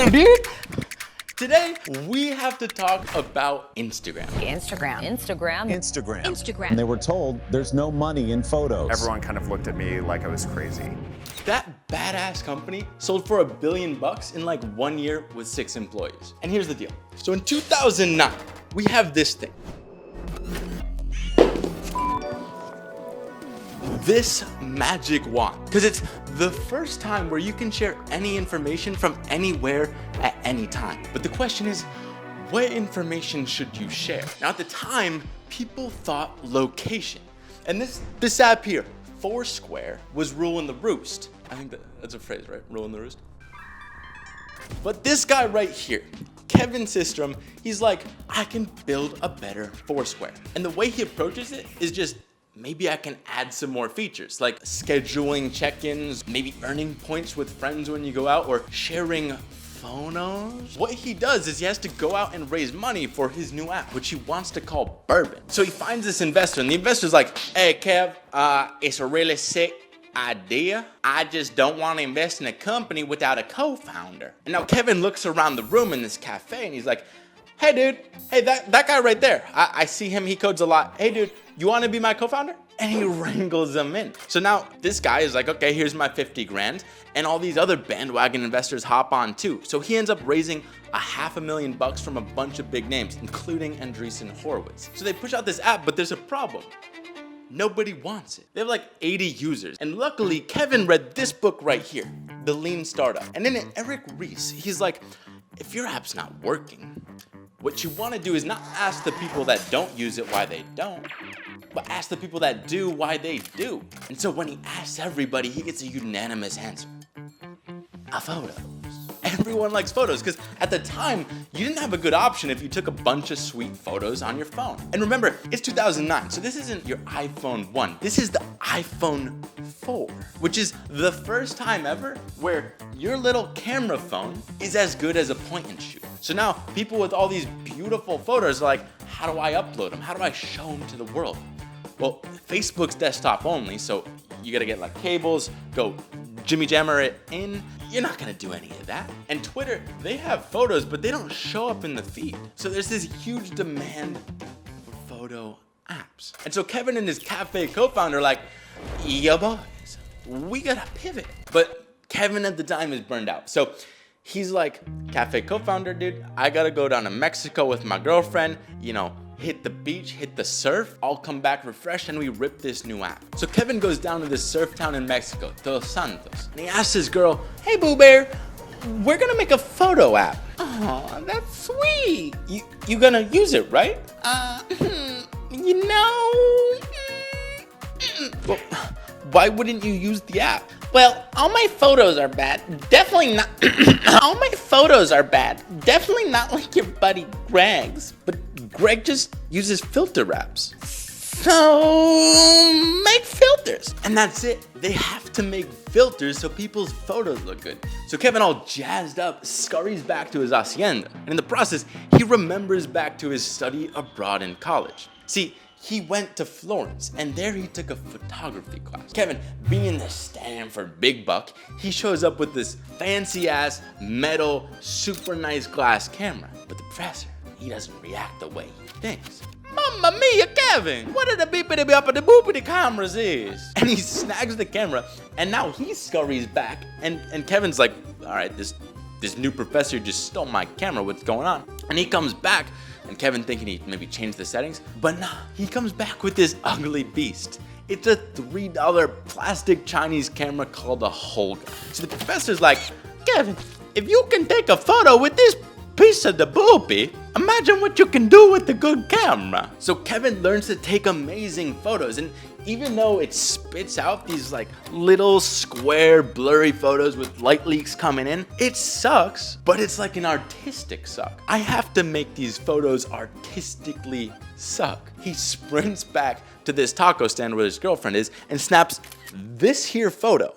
Damn, dude. Today, we have to talk about Instagram. And they were told there's no money in photos. Everyone kind of looked at me like I was crazy. That badass company sold for $1 billion in like 1 year with 6 employees. And here's the deal. So in 2009, we have this thing. This magic wand, because it's the first time where you can share any information from anywhere at any time. But the question is, what information should you share? Now at the time, people thought location. And this app here, Foursquare, was ruling the roost. I think that's a phrase, right? Ruling the roost. But this guy right here, Kevin Systrom, he's like, I can build a better Foursquare. And the way he approaches it is just, maybe I can add some more features like scheduling check-ins, maybe earning points with friends when you go out, or sharing photos. What he does is he has to go out and raise money for his new app, which he wants to call Bourbon. So he finds this investor, and the investor's like, hey Kev, it's a really sick idea. I just don't want to invest in a company without a co-founder. And now Kevin looks around the room in this cafe and he's like, hey dude, hey, that guy right there, I see him, he codes a lot. Hey dude, you want to be my co-founder? And he wrangles them in. So now this guy is like, okay, here's my 50 grand. And all these other bandwagon investors hop on too. So he ends up raising $500,000 from a bunch of big names, including Andreessen Horowitz. So they push out this app, but there's a problem. Nobody wants it. They have like 80 users. And luckily, Kevin read this book right here, The Lean Startup. And in it, Eric Ries, he's like, if your app's not working, what you want to do is not ask the people that don't use it why they don't, but ask the people that do why they do. And so when he asks everybody, he gets a unanimous answer. Photos. Everyone likes photos because at the time, you didn't have a good option if you took a bunch of sweet photos on your phone. And remember, it's 2009, so this isn't your iPhone 1. This is the iPhone 4, which is the first time ever where your little camera phone is as good as a point and shoot. So now people with all these beautiful photos are like, how do I upload them? How do I show them to the world? Well, Facebook's desktop only, so you gotta get like cables, go Jimmy Jammer it in. You're not gonna do any of that. And Twitter, they have photos, but they don't show up in the feed. So there's this huge demand for photo apps. And so Kevin and his cafe co-founder are like, yo boys, we gotta pivot. But Kevin at the time is burned out. So he's like, cafe co-founder, dude, I gotta go down to Mexico with my girlfriend, hit the beach, hit the surf. I'll come back refreshed and we rip this new app. So Kevin goes down to this surf town in Mexico, Dos Santos. And he asks his girl, hey Boo Bear, we're gonna make a photo app. Oh, that's sweet. You gonna use it, right? Well, why wouldn't you use the app? Well, all my photos are bad. Definitely not. All my photos are bad. Definitely not like your buddy Greg's. But Greg just uses filter apps. So make filters. And that's it. They have to make filters so people's photos look good. So Kevin, all jazzed up, scurries back to his hacienda. And in the process, he remembers back to his study abroad in college. See, he went to Florence, and there he took a photography class. Kevin, being the Stanford big buck, he shows up with this fancy-ass, metal, super nice glass camera. But the professor, he doesn't react the way he thinks. Mamma mia, Kevin! What are the beepity-boppity cameras is? And he snags the camera, and now he scurries back, and Kevin's like, all right, this new professor just stole my camera, what's going on? And he comes back, and Kevin thinking he maybe changed the settings, but nah, he comes back with this ugly beast. It's a $3 plastic Chinese camera called a Holga. So the professor's like, Kevin, if you can take a photo with this piece of the boopy, imagine what you can do with a good camera. So Kevin learns to take amazing photos, and even though it spits out these like little square blurry photos with light leaks coming in, it sucks, but it's like an artistic suck. I have to make these photos artistically suck. He sprints back to this taco stand where his girlfriend is and snaps this here photo.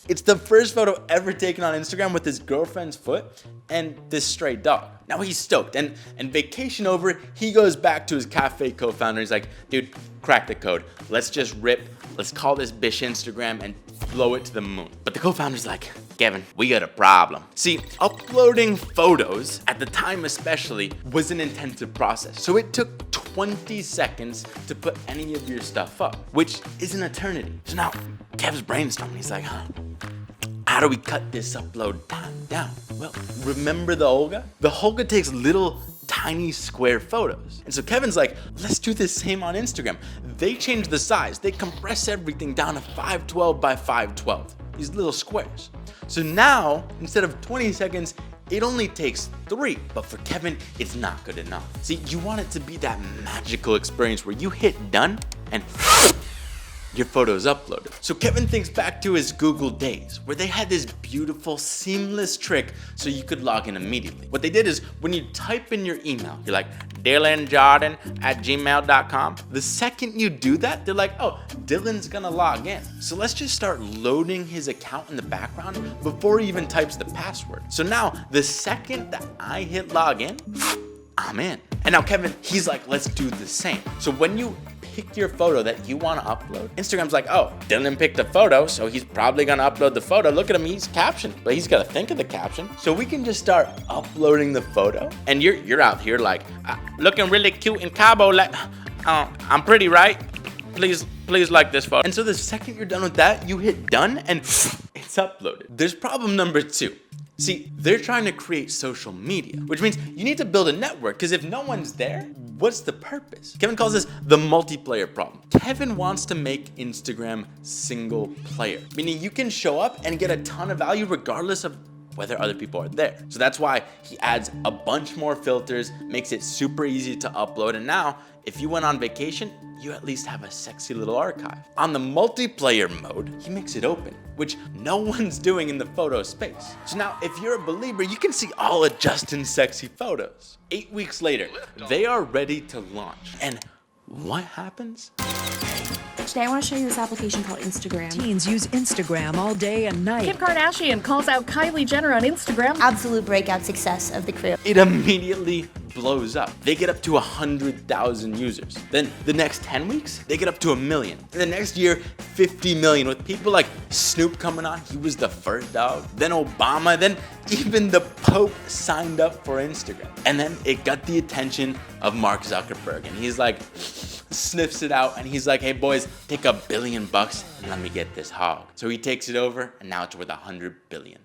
It's the first photo ever taken on Instagram with his girlfriend's foot and this stray dog. Now he's stoked, and vacation over, he goes back to his cafe co-founder. He's like, dude, crack the code. Let's just rip. Let's call this bitch Instagram and blow it to the moon. But the co-founder's like, Kevin, we got a problem. See, uploading photos, at the time especially, was an intensive process. So it took 20 seconds to put any of your stuff up, which is an eternity. So now, Kev's brainstorming. He's like, how do we cut this upload time down? Well, remember the Olga? The Olga takes little tiny square photos. And so Kevin's like, let's do the same on Instagram. They change the size. They compress everything down to 512 by 512, these little squares. So now, instead of 20 seconds, it only takes 3, but for Kevin, it's not good enough. See, you want it to be that magical experience where you hit done and your photo's uploaded. So Kevin thinks back to his Google days where they had this beautiful, seamless trick so you could log in immediately. What they did is when you type in your email, you're like, DylanJardon@gmail.com. The second you do that, they're like, oh, Dylan's gonna log in. So let's just start loading his account in the background before he even types the password. So now, the second that I hit log in, I'm in. And now Kevin, he's like, let's do the same. So when you pick your photo that you want to upload, Instagram's like, oh, Dylan picked a photo, so he's probably gonna upload the photo. Look at him, he's captioned, but he's gotta think of the caption. So we can just start uploading the photo, and you're out here like, looking really cute in Cabo, like, I'm pretty, right? Please like this photo. And so the second you're done with that, you hit done, and it's uploaded. There's problem number 2. See, they're trying to create social media, which means you need to build a network, because if no one's there, what's the purpose? Kevin calls this the multiplayer problem. Kevin wants to make Instagram single player, meaning you can show up and get a ton of value regardless of whether other people are there. So that's why he adds a bunch more filters, makes it super easy to upload, and now, if you went on vacation, you at least have a sexy little archive. On the multiplayer mode, he makes it open, which no one's doing in the photo space. So now, if you're a believer, you can see all of Justin's sexy photos. 8 weeks later, they are ready to launch. And what happens? Today I want to show you this application called Instagram. Teens use Instagram all day and night. Kim Kardashian calls out Kylie Jenner on Instagram. Absolute breakout success of the crew. It immediately blows up. They get up to 100,000 users. Then the next 10 weeks, they get up to 1 million. And the next year, 50 million, with people like Snoop coming on. He was the first dog. Then Obama, then even the Pope signed up for Instagram. And then it got the attention of Mark Zuckerberg. And he's like, sniffs it out, and he's like, hey boys, take $1 billion and let me get this hog. So he takes it over, and now it's worth 100 billion.